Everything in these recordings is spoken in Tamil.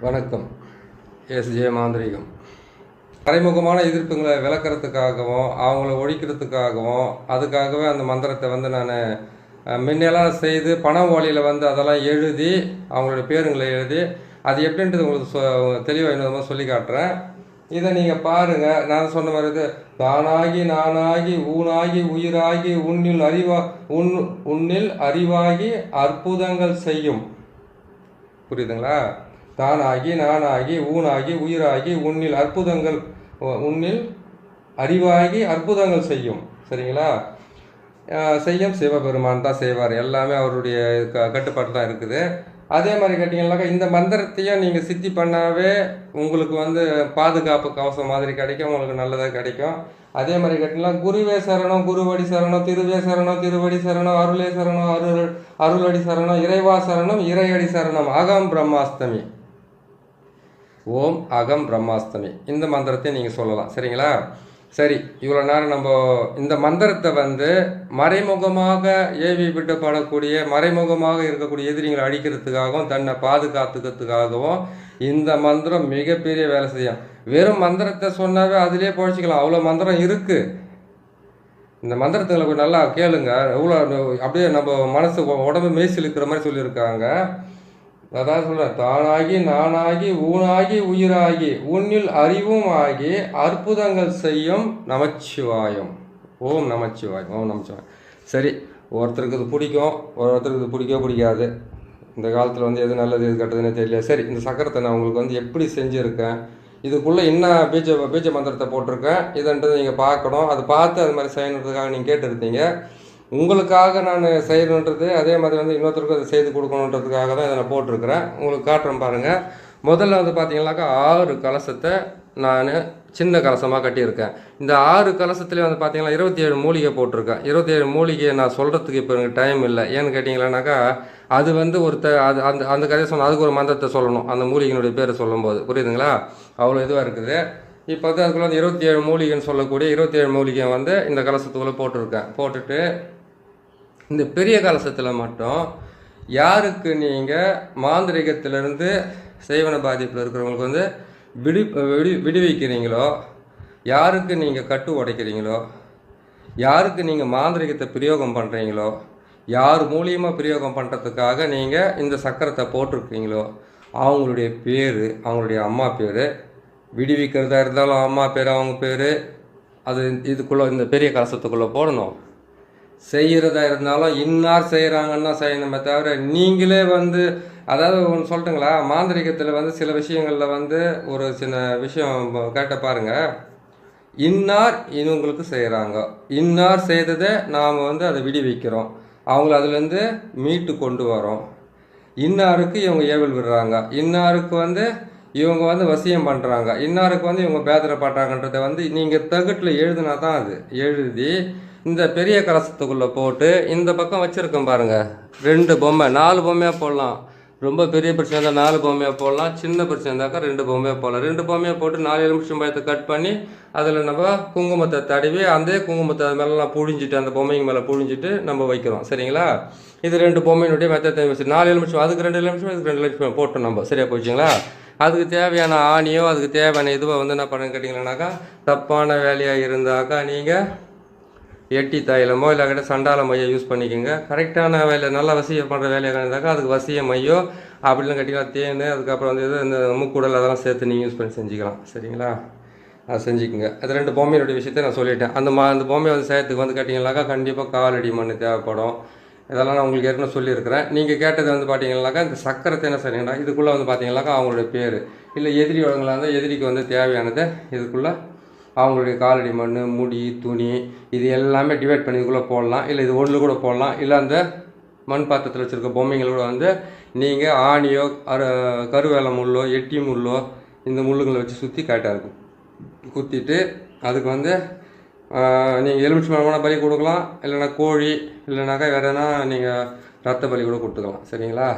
வணக்கம். எஸ்ஜே மாந்திரீகம். மறைமுகமான எதிர்ப்புங்களை விளக்கிறதுக்காகவும் அவங்கள ஒழிக்கிறதுக்காகவும் அதுக்காகவே அந்த மந்திரத்தை நான் முன்னெல்லாம் செய்து பண ஓலையில் அதெல்லாம் எழுதி அவங்களுடைய பேருங்களை எழுதி அது எப்படின்றது உங்களுக்கு தெளிவாக இன்னொரு சொல்லி காட்டுறேன். இதை நீங்கள் பாருங்கள். நான் சொன்ன மாதிரி தானாகி நானாகி ஊனாகி உயிராகி உன்னில் அறிவாகி அற்புதங்கள் செய்யும். புரியுதுங்களா? தானாகி நானாகி ஊனாகி உயிராகி உன்னில் அறிவாகி அற்புதங்கள் செய்யும். சரிங்களா? செய்யும் சிவபெருமான் தான் செய்வார். எல்லாமே அவருடைய கட்டுப்பாட்டு தான் இருக்குது. அதே மாதிரி கேட்டிங்கன்னாக்கா இந்த மந்திரத்தையும் நீங்கள் சித்தி பண்ணாவே உங்களுக்கு பாதுகாப்பு கவசம் மாதிரி கிடைக்கும், உங்களுக்கு நல்லதாக கிடைக்கும். அதே மாதிரி கேட்டிங்கன்னா குருவே சரணம், குருவடி சரணம், திருவே சரணம், திருவடி சரணம், அருளே சரணம், அருளடி சரணம், இறைவா சரணம், இறையடி சரணம், அகம் பிரம்மாஸ்தமி, ஓம் அகம் பிரம்மாஸ்தமி. இந்த மந்திரத்தை நீங்கள் சொல்லலாம். சரிங்களா? சரி, இவ்வளோ நேரம் நம்ம இந்த மந்திரத்தை மறைமுகமாக ஏவி விட்டப்படக்கூடிய மறைமுகமாக இருக்கக்கூடிய எதிரிகளை அழிக்கிறதுக்காகவும் தன்னை பாதுகாத்துக்கிறதுக்காகவும் இந்த மந்திரம் மிகப்பெரிய வேலை செய்யும். வெறும் மந்திரத்தை சொன்னாவே அதிலே பொழைச்சிக்கலாம். அவ்வளோ மந்திரம் இருக்குது. இந்த மந்திரத்தை நல்லா கேளுங்க. எவ்வளோ அப்படியே நம்ம மனசு உடம்பு மேய்ச்சி இருக்கிற மாதிரி சொல்லியிருக்காங்க. அதான் சொல்கிறேன், தானாகி நானாகி ஊனாகி உயிராகி உன்னில் அறிவும் ஆகி அற்புதங்கள் செய்யும் நமச்சிவாயம். ஓம் நமச்சிவாயம், ஓம் நமச்சிவாயம். சரி, ஒருத்தருக்கு இது பிடிக்கும், ஒருத்தருக்கு இது பிடிக்காது. இந்த காலத்தில் எது நல்லது எது கெட்டதுன்னு தெரியல. சரி, இந்த சக்கரத்தை நான் உங்களுக்கு எப்படி செஞ்சுருக்கேன், இதுக்குள்ளே என்ன பீஜ மந்திரத்தை போட்டிருக்கேன் இதுன்றது நீங்கள் பார்க்கணும். அதை பார்த்து அது மாதிரி செய்யணுன்றதுக்காக நீங்கள் கேட்டுருந்தீங்க. உங்களுக்காக நான் செய்யணுன்றது அதே மாதிரி இன்னொருத்தருக்கும் அதை செய்து கொடுக்கணுன்றதுக்காக தான் இதை நான் போட்டிருக்கிறேன். உங்களுக்கு காட்டுறேன் பாருங்கள். முதல்ல பார்த்தீங்கன்னாக்கா 6 கலசத்தை நான் சின்ன கலசமாக கட்டியிருக்கேன். இந்த 6 கலசத்துலேயே பார்த்தீங்கன்னா 27 மூலிகை போட்டிருக்கேன். 27 மூலிகையை நான் சொல்கிறதுக்கு இப்போ எனக்கு டைம் இல்லை. ஏன்னு கேட்டிங்களானாக்கா அது அது அந்த கதையை சொன்னால் அதுக்கு ஒரு மந்திரத்தை சொல்லணும், அந்த மூலிகையினுடைய பேரை சொல்லும்போது. புரியுதுங்களா? அவ்வளோ இதுவாக இருக்குது. இப்போ அதுக்குள்ளே 27 மூலிகைன்னு சொல்லக்கூடிய 27 மூலிகையை இந்த கலசத்துக்குள்ளே போட்டிருக்கேன். போட்டுட்டு இந்த பெரிய கலசத்தில் மட்டும் யாருக்கு நீங்கள் மாந்திரிகத்திலிருந்து செய்வன பாதிப்பில் இருக்கிறவங்களுக்கு விடுவிக்கிறீங்களோ, யாருக்கு நீங்கள் கட்டு உடைக்கிறீங்களோ, யாருக்கு நீங்கள் மாந்திரிகத்தை பிரயோகம் பண்ணுறீங்களோ, யார் மூலியமாக பிரயோகம் பண்ணுறதுக்காக நீங்கள் இந்த சக்கரத்தை போட்டிருக்கீங்களோ அவங்களுடைய பேர், அவங்களுடைய அம்மா பேர், விடுவிக்கிறதா இருந்தாலும் அம்மா பேர் அவங்க பேர் அது இதுக்குள்ளே இந்த பெரிய கலசத்துக்குள்ளே போடணும். செய்கிறதா இருந்தாலும் இன்னார் செய்கிறாங்கன்னா செய்யணுமே தவிர நீங்களே அதாவது ஒன்று சொல்லட்டுங்களா, மாந்திரிகத்தில் சில விஷயங்களில் ஒரு சின்ன விஷயம் கேட்ட பாருங்கள். இன்னார் இவங்களுக்கு செய்கிறாங்க, இன்னார் செய்ததை நாம் அதை விடுவிக்கிறோம், அவங்கள அதுலேருந்து மீட்டு கொண்டு வரோம். இன்னாருக்கு இவங்க ஏவல் விடுறாங்க, இன்னாருக்கு இவங்க வசியம் பண்ணுறாங்க, இன்னாருக்கு இவங்க பேதரப்படுறாங்கன்றதை நீங்கள் தகட்டில் எழுதுனா தான் அது எழுதி இந்த பெரிய கலசத்துக்குள்ளே போட்டு இந்த பக்கம் வச்சுருக்கோம் பாருங்கள். 2 பொம்மை 4 பொம்மையாக போடலாம். ரொம்ப பெரிய பிரச்சனை இருந்தால் 4 பொம்மையாக போடலாம். சின்ன பிரச்சனை இருந்தாக்கா 2 பொம்மையாக போடலாம். 2 பொம்மையாக போட்டு 4 எலுமிச்சம் பழத்தை கட் பண்ணி அதில் நம்ம குங்குமத்தை தடவி அந்த குங்குமத்தை அது மேலாம் புழிஞ்சிட்டு அந்த பொம்மைங்க மேலே புழிஞ்சிட்டு நம்ம வைக்கிறோம். சரிங்களா? இது 2 பொம்மையினுடைய மெத்தத்தை வச்சு 4 எலுமிச்சம், அதுக்கு 2 எலுமிச்சம், இதுக்கு 2 எலுமிச்சம் போட்டோம் நம்ம. சரியாக போச்சுங்களா? அதுக்கு தேவையான ஆணியோ அதுக்கு தேவையான இதுவோ என்ன பண்ணுன்னு கேட்டிங்கன்னாக்கா, தப்பான வேலையாக இருந்தாக்கா நீங்கள் எட்டி தைலமோ இல்லை கிட்ட சண்டால மையோ யூஸ் பண்ணிக்கோங்க. கரெக்டான வேலை நல்லா வசியம் பண்ணுற வேலையாக இருந்தாக்கா அதுக்கு வசிய மையோ அப்படின்னு கேட்டிங்கன்னா தேன், அதுக்கப்புறம் இந்த முக்குடல் அதெல்லாம் சேர்த்து நீங்கள் யூஸ் பண்ணி செஞ்சுக்கலாம். சரிங்களா? அதை செஞ்சுக்கோங்க. அது 2 பொம்மையினுடைய விஷயத்தை நான் சொல்லிட்டேன். அந்த பொம்மையை செய்யறதுக்கு கேட்டிங்கனாக்கா கண்டிப்பாக காலடி மண் தேவைப்படும். இதெல்லாம் நான் உங்களுக்கு ஏற்கனவே சொல்லியிருக்கிறேன். நீங்கள் கேட்டது பார்த்தீங்கன்னாக்கா இந்த சக்கரத்தை என்ன செய்யணும்னா இதுக்குள்ளே பார்த்தீங்கன்னாக்கா அவங்களுடைய பேர் இல்லை எதிரி வழங்கலாம் இருந்தால் எதிரிக்கு தேவையானதை இதுக்குள்ளே அவங்களுடைய காலடி மண், முடி, துணி இது எல்லாமே டிவைட் பண்ணி இதுக்குள்ளே போடலாம். இல்லை இது ஒன்றில் கூட போடலாம். இல்லை அந்த மண் பாத்திரத்தில் வச்சுருக்க பொம்மைகள் கூட நீங்கள் ஆணியோ கருவேல முள்ளோ எட்டி முள்ளோ இந்த முள்ளுங்களை வச்சு சுற்றி கரெக்டாக இருக்கும். குத்திட்டு அதுக்கு நீங்கள் எலுமிச்சம்பழமான பலி கொடுக்கலாம், இல்லைனா கோழி, இல்லைனாக்கா வேறு எதனா நீங்கள் ரத்த பலி கூட கொடுத்துக்கலாம். சரிங்களா?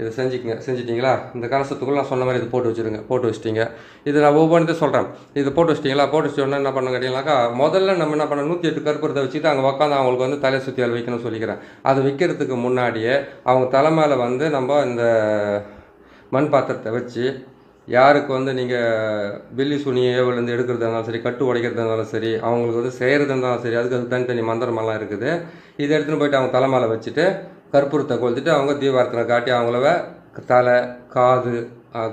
இதை செஞ்சிட்டிங்களா? இந்த கலசத்துக்குள்ளே நான் சொன்ன மாதிரி இது போட்டு வச்சுருங்க. போட்டு வச்சிட்டிங்க. இது நான் ஒவ்வொன்றுத்தையும் சொல்கிறேன். இது போட்டு வச்சிட்டிங்களா? போட்டு வச்சோன்னா என்ன பண்ண கேட்டிங்கனாக்கா முதல்ல நம்ம என்ன பண்ண 108 கற்பூரத்தை வச்சுட்டு அங்கே உட்காந்து அவங்களுக்கு தலை சுற்றியால் வைக்கணும்னு சொல்லிக்கிறேன். அதை வைக்கிறதுக்கு முன்னாடியே அவங்க தலை மேலே நம்ம இந்த மண் பாத்திரத்தை வச்சு யாருக்கு வந்து நீங்கள் வெள்ளி சுனியேவிலேருந்து எடுக்கிறதா இருந்தாலும் சரி, கட்டு உடைக்கிறதா இருந்தாலும் சரி, அவங்களுக்கு வந்து செய்கிறதா இருந்தாலும் சரி, அதுக்கு தனித்தனி மந்திரமெல்லாம் இருக்குது. இதை எடுத்துகிட்டு போயிட்டு அவங்க தலை மேலே வச்சுட்டு கற்பூரத்தை கொளுத்திட்டு அவங்க தீபார்த்தனை காட்டி அவங்கள தலை, காது,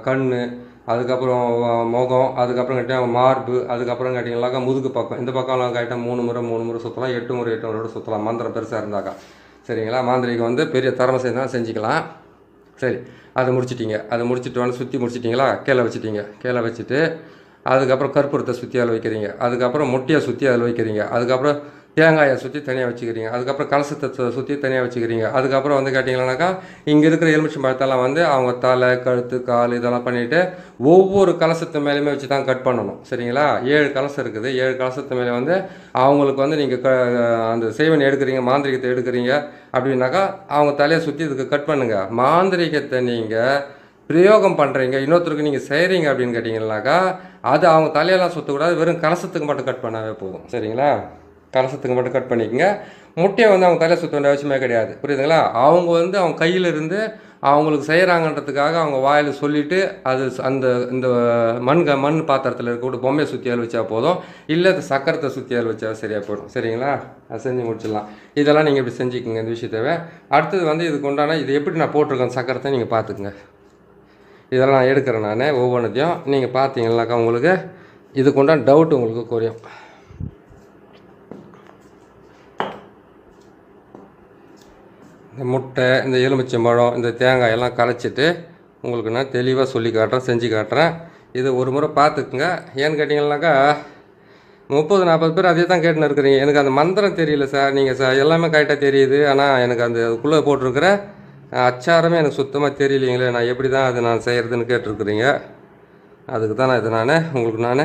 கண், அதுக்கப்புறம் முகம், அதுக்கப்புறம் கேட்டால் மார்பு, அதுக்கப்புறம் கேட்டிங்கனாக்கா முதுகு பக்கம், இந்த பக்கம்லாம் கேட்டால் 3 முறை சுற்றலாம், 8 முறை சுற்றலாம் மந்திரம் பெருசாக இருந்தாக்கா. சரிங்களா? மாந்திரிகம் வந்து பெரிய தரம செய்தால் செஞ்சுக்கலாம். சரி, அதை முடிச்சிட்டிங்க. அதை முடிச்சுட்டு வந்து சுற்றி முடிச்சிட்டிங்களா? கீழே வச்சுட்டிங்க. கீழே வச்சுட்டு அதுக்கப்புறம் கற்பூரத்தை சுற்றி அதில் வைக்கிறீங்க. அதுக்கப்புறம் முட்டையை சுற்றி அதில் வைக்கிறீங்க. அதுக்கப்புறம் தேங்காயை சுற்றி தனியாக வச்சுக்கிறீங்க. அதுக்கப்புறம் கலசத்தை சுற்றி தனியாக வச்சுக்கிறீங்க. அதுக்கப்புறம் வந்து கேட்டிங்கன்னாக்கா இங்கே இருக்கிற எலுமிச்சம் பழத்தெல்லாம் வந்து அவங்க தலை, கழுத்து, கால் இதெல்லாம் பண்ணிவிட்டு ஒவ்வொரு கலசத்து மேலேயுமே வச்சு தான் கட் பண்ணணும். சரிங்களா? 7 கலசம் இருக்குது. 7 கலசத்து மேலே வந்து அவங்களுக்கு வந்து நீங்கள் அந்த செய்வனை எடுக்கிறீங்க, மாந்திரிகத்தை எடுக்கிறீங்க அப்படின்னாக்கா அவங்க தலையை சுற்றி இதுக்கு கட் பண்ணுங்கள். மாந்திரிகத்தை நீங்கள் பிரயோகம் பண்ணுறீங்க, இன்னொருத்தருக்கு நீங்கள் செய்கிறீங்க அப்படின்னு கேட்டிங்கன்னாக்கா அது அவங்க தலையெல்லாம் சுற்றக்கூடாது, வெறும் கலசத்துக்கு மட்டும் கட் பண்ணாவே போதும். சரிங்களா? கலசத்துக்கு மட்டும் கட் பண்ணிக்கோங்க. முட்டையை வந்து அவங்க தலையை சுற்ற வேண்டிய அவசியமே கிடையாது. புரியுதுங்களா? அவங்க வந்து அவங்க கையில் இருந்து அவங்களுக்கு செய்கிறாங்கன்றதுக்காக அவங்க வாயில் சொல்லிவிட்டு அது இந்த மண் பாத்திரத்தில் இருக்கக்கூடிய பொம்மையை சுற்றியால் வச்சா போதும், இல்லை அது சக்கரத்தை சுற்றியால் வச்சா சரியாக போயிடும். சரிங்களா? அது செஞ்சு முடிச்சிடலாம். இதெல்லாம் நீங்கள் இப்படி செஞ்சுக்கோங்க இந்த விஷயத்தவே. அடுத்தது வந்து இதுக்கு உண்டான இது எப்படி நான் போட்டிருக்கேன் சக்கரத்தை நீங்கள் பார்த்துக்குங்க. இதெல்லாம் நான் எடுக்கிறேன் நான் ஒவ்வொன்றத்தையும். நீங்கள் பார்த்தீங்கன்னாக்கா உங்களுக்கு இதுக்கு உண்டான டவுட் உங்களுக்கு குறையும். இந்த முட்டை, இந்த எலுமிச்சம்பழம், இந்த தேங்காய் எல்லாம் கரைச்சிட்டு உங்களுக்கு நான் தெளிவாக சொல்லி காட்டுறேன், செஞ்சு காட்டுறேன். இது ஒரு முறை பார்த்துக்குங்க. ஏன்னு கேட்டிங்கன்னாக்கா 30-40 பேர் அதே தான் கேட்டுன்னு இருக்கிறீங்க. எனக்கு அந்த மந்திரம் தெரியல சார், நீங்கள் எல்லாமே கரெக்டாக தெரியுது, ஆனால் எனக்கு அந்த அதுக்குள்ளே போட்டிருக்கிற அச்சாரமே எனக்கு சுத்தமாக தெரியலைங்களே, நான் எப்படி தான் அது நான் செய்கிறதுன்னு கேட்டிருக்கிறீங்க. அதுக்கு தான் நான் உங்களுக்கு நான்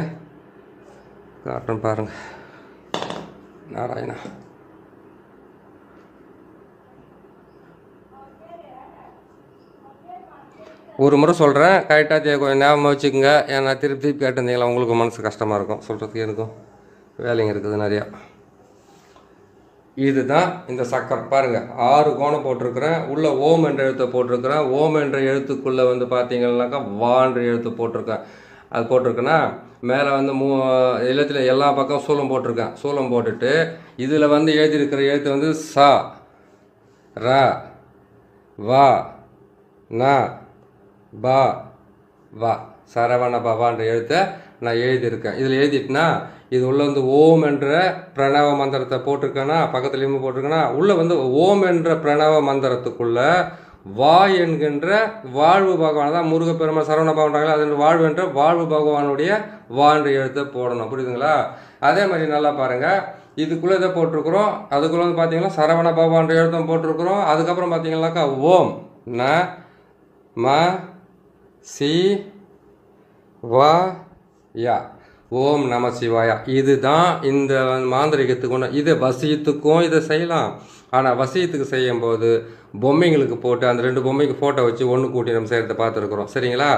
காட்டுறேன் பாருங்கள். நாராயணா, ஒரு முறை சொல்கிறேன், கரெக்டாக கொஞ்சம் ஞாபகம் வச்சுக்கோங்க. ஏன்னா திருப்பி கேட்டிருந்தீங்களா உங்களுக்கு மனசு கஷ்டமாக இருக்கும் சொல்கிறதுக்கு, எனக்கும் வேலைங்க இருக்குது நிறையா. இதுதான் இந்த சக்கரம் பாருங்கள். 6 கோணம் போட்டிருக்கிறேன். உள்ளே ஓம் என்ற எழுத்தை போட்டிருக்கிறேன். ஓம் என்ற எழுத்துக்குள்ளே வந்து பார்த்தீங்கன்னாக்கா வான்ற எழுத்து போட்டிருக்கேன். அது போட்டிருக்கேன்னா மேலே வந்து எழுத்துல எல்லா பக்கம் சூலம் போட்டிருக்கேன். சூலம் போட்டுட்டு இதில் வந்து எழுதியிருக்கிற எழுத்து வந்து சா, ரா, வா, நா, பா, வா, சரவண பவான்ற எழுத்தை நான் எழுதியிருக்கேன். இதில் எழுதிட்டுனா இது உள்ளே வந்து ஓம் என்ற பிரணவ மந்திரத்தை போட்டிருக்கேன்னா பக்கத்துலேயும் போட்டிருக்கேன்னா உள்ளே வந்து ஓம் என்ற பிரணவ மந்திரத்துக்குள்ளே வா என்கின்ற வாழ்வு பகவான் தான் முருகப்பெருமாள் சரவண பகவான்றாங்களா, அது வாழ்வு என்ற வாழ்வு பகவானுடைய வான்ற எழுத்தை போடணும். புரியுதுங்களா? அதே மாதிரி நல்லா பாருங்கள். இதுக்குள்ளே இதை போட்டிருக்கிறோம். அதுக்குள்ளே வந்து பார்த்தீங்கன்னா சரவண பகவான்ற எழுத்தும் போட்டிருக்கிறோம். அதுக்கப்புறம் பார்த்தீங்கன்னாக்கா ஓம் ந ம சி வா யா, ஓம் நம சிவாயா. இதுதான் இந்த மாந்திரிகத்துக்கு ஒன்று. இதை வசியத்துக்கும் இதை செய்யலாம். ஆனால் வசியத்துக்கு செய்யும்போது பொம்மைங்களுக்கு போட்டு அந்த 2 பொம்மைக்கு ஃபோட்டோ வச்சு ஒன்று கூட்டி நம்ம செய்கிறத பார்த்துருக்குறோம். சரிங்களா?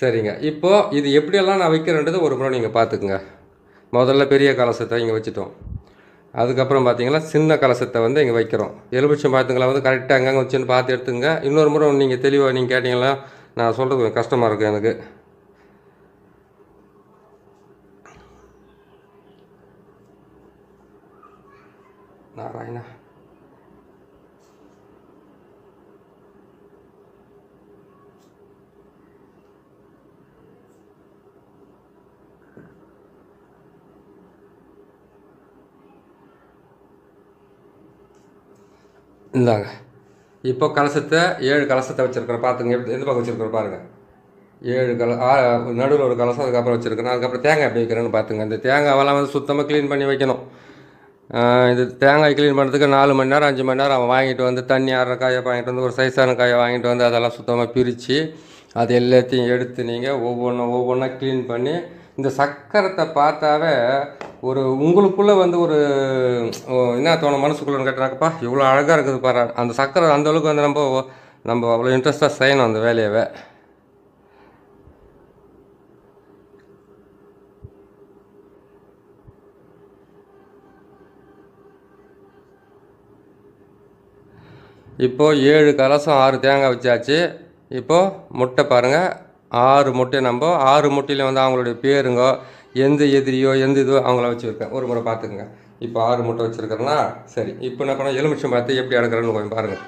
சரிங்க. இப்போது இது எப்படியெல்லாம் நான் வைக்கிறேன்றது ஒரு முறை நீங்கள் பார்த்துக்குங்க. முதல்ல பெரிய கலசத்தை இங்கே வச்சுட்டோம். அதுக்கப்புறம் பார்த்தீங்கன்னா சின்ன கலசத்தை வந்து இங்கே வைக்கிறோம். எலுமிச்சம் பார்த்துங்களா வந்து கரெக்டாக அங்கங்கே வச்சுன்னு பார்த்து எடுத்துங்க. இன்னொரு முறை நீங்கள் தெளிவாக நீங்கள் கேட்டிங்களா, நான் சொல்கிறது கொஞ்சம் கஷ்டமாக இருக்குது எனக்கு. நாராயணா, இந்தாங்க. இப்போ கலசத்தை 7 கலசத்தை வச்சுருக்கிறேன். பார்த்துங்க எந்த பக்கம் வச்சுருக்கிறேன் பாருங்கள். 7 நடுவில் ஒரு கலசம் அதுக்கப்புறம் வச்சுருக்கிறேன். அதுக்கப்புறம் தேங்காய் எப்படி வைக்கிறேன்னு பார்த்துங்க. இந்த தேங்காவெல்லாம் வந்து சுத்தமாக க்ளீன் பண்ணி வைக்கணும். இது தேங்காய் க்ளீன் பண்ணுறதுக்கு 4 மணி நேரம் 5 மணி நேரம் அவன் வாங்கிட்டு வந்து தண்ணி ஆடுற காயை வாங்கிட்டு வந்து ஒரு சைஸான காயை வாங்கிட்டு வந்து அதெல்லாம் சுத்தமாக பிரித்து அது எல்லாத்தையும் எடுத்து நீங்கள் ஒவ்வொன்றா க்ளீன் பண்ணி இந்த சக்கரத்தை பார்த்தாவே ஒரு உங்களுக்குள்ளே வந்து ஒரு என்ன தோணும் மனசுக்குள்ளே கேட்டாக்கப்பா இவ்வளோ அழகாக இருக்குது பாரு. அந்த சக்கரை அந்தளவுக்கு வந்து நம்ம அவ்வளோ இன்ட்ரெஸ்ட்டாக செய்யணும் அந்த வேலையவே. இப்போது 7 கலசம் 6 தேங்காய் வச்சாச்சு. இப்போது முட்டை பாருங்கள், 6 முட்டை நம்ம 6 முட்டையில வந்து அவங்களுடைய பேருங்க, எந்த எதிரியோ எந்த இதுவோ அவங்கள வச்சுருக்கேன். ஒரு முறை பார்த்துக்குங்க. இப்போ 6 முட்டை வச்சுருக்கிறேன்னா சரி. இப்போ என்ன பண்ண எலுமிச்சம் பார்த்து எப்படி அடக்கிறேன்னு கொஞ்சம் பாருங்கள்.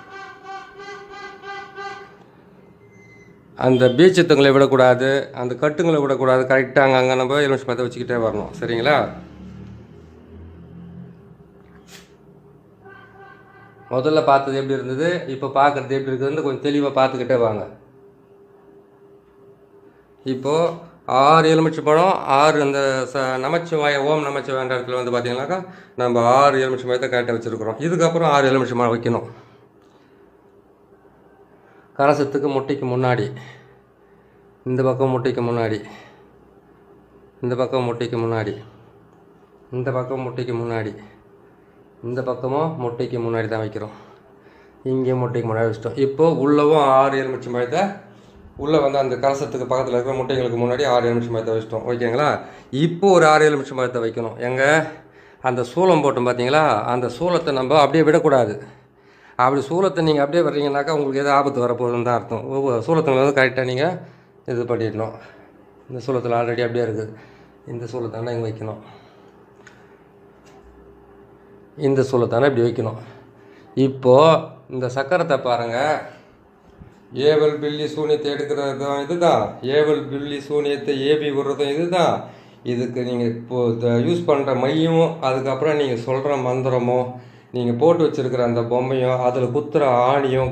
அந்த பீச்சத்துங்களை விடக்கூடாது, அந்த கட்டுங்களை விடக்கூடாது. கரெக்டாக அங்கே நம்ம எலுமிச்சம் பார்த்து வச்சுக்கிட்டே வரணும். சரிங்களா? முதல்ல பார்த்தது எப்படி இருந்தது, இப்போ பார்க்குறது எப்படி இருக்குதுன்னு கொஞ்சம் தெளிவாக பார்த்துக்கிட்டே வாங்க. இப்போது 6 எலுமிச்சை பழம், 6 அந்த நமச்சிவாய ஓம் நமச்சிவாயன்ற இடத்துல வந்து பார்த்தீங்கன்னாக்கா நம்ம 6 எலுமிச்சை பழத்தை கரெக்டாக வச்சுருக்குறோம். இதுக்கப்புறம் 6 எலுமிச்சை பழம் வைக்கணும். கலசத்துக்கு முட்டைக்கு முன்னாடி, இந்த பக்கம் முட்டைக்கு முன்னாடி, இந்த பக்கம் முட்டைக்கு முன்னாடி, இந்த பக்கம் முட்டைக்கு முன்னாடி, இந்த பக்கமும் முட்டைக்கு முன்னாடி தான் வைக்கிறோம். இங்கே முட்டைக்கு முன்னாடி வச்சிட்டோம். இப்போது உள்ளவும் 6 எலுமிச்சை பழத்தை உள்ளே வந்து அந்த கலசத்துக்கு பக்கத்தில் இருக்கிற முட்டைங்களுக்கு முன்னாடி 6 எலுமிச்சை பழத்தை வச்சிட்டோம். ஓகேங்களா? இப்போது ஒரு 6 எலுமிச்சை பழத்தை வைக்கணும். அந்த சூளம் போட்டோம் பார்த்தீங்களா, அந்த சூளத்தை நம்ம அப்படியே விடக்கூடாது. அப்படி சூளத்தை நீங்கள் அப்படியே வர்றீங்கன்னாக்கா உங்களுக்கு எதாவது ஆபத்து வரப்போகுதுன்னு தான் அர்த்தம். சூளத்தில் வந்து கரெக்டாக நீங்கள் இது பண்ணிடணும். இந்த சூளத்தில் ஆல்ரெடி அப்படியே இருக்குது. இந்த சூளத்தானே இங்கே வைக்கணும். இந்த சூளத்தானே இப்படி வைக்கணும். இப்போது இந்த சக்கரத்தை பாருங்கள். ஏவல் பில்லி சூனியத்தை எடுக்கிறதும் இது தான். ஏவல் பில்லி சூனியத்தை ஏபி விடுறதும் இது தான். இதுக்கு நீங்கள் இப்போது யூஸ் பண்ணுற மையமும், அதுக்கப்புறம் நீங்கள் சொல்கிற மந்திரமும், நீங்கள் போட்டு வச்சுருக்கிற அந்த பொம்மையும், அதில் குத்துற ஆணியும்,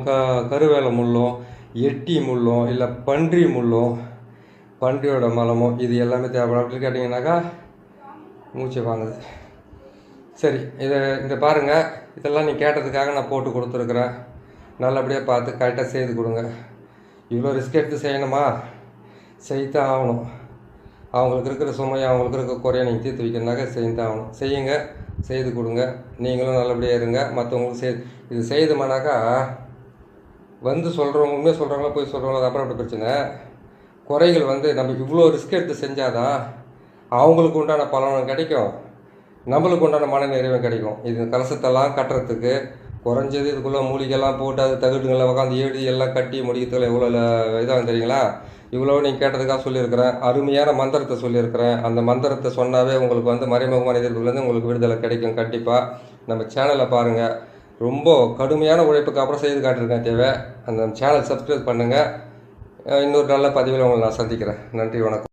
கருவேல முள்ளும், எட்டி முள்ளும், இல்லை பன்றி முள்ளும், பன்றியோட மலமும், இது எல்லாமே தேவைப்படும். அப்படின்னு கேட்டிங்கனாக்கா மூச்சு வாங்குது. சரி, இதை பாருங்கள். இதெல்லாம் நீ கேட்டதுக்காக நான் போட்டு கொடுத்துருக்குறேன். நல்லபடியாக பார்த்து கரெக்டாக செய்து கொடுங்க. இவ்வளோ ரிஸ்க் எடுத்து செய்யணுமா? செய்தான் ஆகணும். அவங்களுக்கு இருக்கிற சுமையை, அவங்களுக்கு இருக்கிற குறையை நீங்கள் தீர்த்து வைக்கிறனாக்கா செய்தான் ஆகணும். செய்யுங்க, செய்து கொடுங்க. நீங்களும் நல்லபடியாக இருங்க. மற்றவங்களுக்கு இது செய்தோம்னாக்கா வந்து சொல்கிறவங்க உண்மையாக சொல்கிறாங்களா போய் சொல்கிறவங்களா, அது அப்புறம் அப்படி பிரச்சனை. குறைகள் வந்து நம்ம இவ்வளோ ரிஸ்க் எடுத்து செஞ்சாதான் அவங்களுக்கு உண்டான பலனும் கிடைக்கும், நம்மளுக்கு உண்டான மன நிறைவும் கிடைக்கும். இது கலசத்தெல்லாம் கட்டுறதுக்கு குறைஞ்சது இதுக்குள்ளே மூலிகைலாம் போட்டு அது தகுடுங்களை உட்காந்து ஏடி எல்லாம் கட்டி முடிக்கிறதுல எவ்வளோ இதாக தெரியுங்களா? இவ்வளோ நீங்கள் கேட்டதுக்காக சொல்லியிருக்கிறேன். அருமையான மந்திரத்தை சொல்லியிருக்கிறேன். அந்த மந்திரத்தை சொன்னாவே உங்களுக்கு வந்து மறைமுகமான எதிர்ப்புலேருந்து உங்களுக்கு விடுதலை கிடைக்கும். கண்டிப்பாக நம்ம சேனலை பாருங்கள். ரொம்ப கடுமையான உழைப்புக்கு அப்புறம் செய்து காட்டியிருக்கேன் தேவை. அந்த சேனல் சப்ஸ்கிரைப் பண்ணுங்கள். இன்னொரு நல்ல பதிவில் உங்களை நான் சந்திக்கிறேன். நன்றி, வணக்கம்.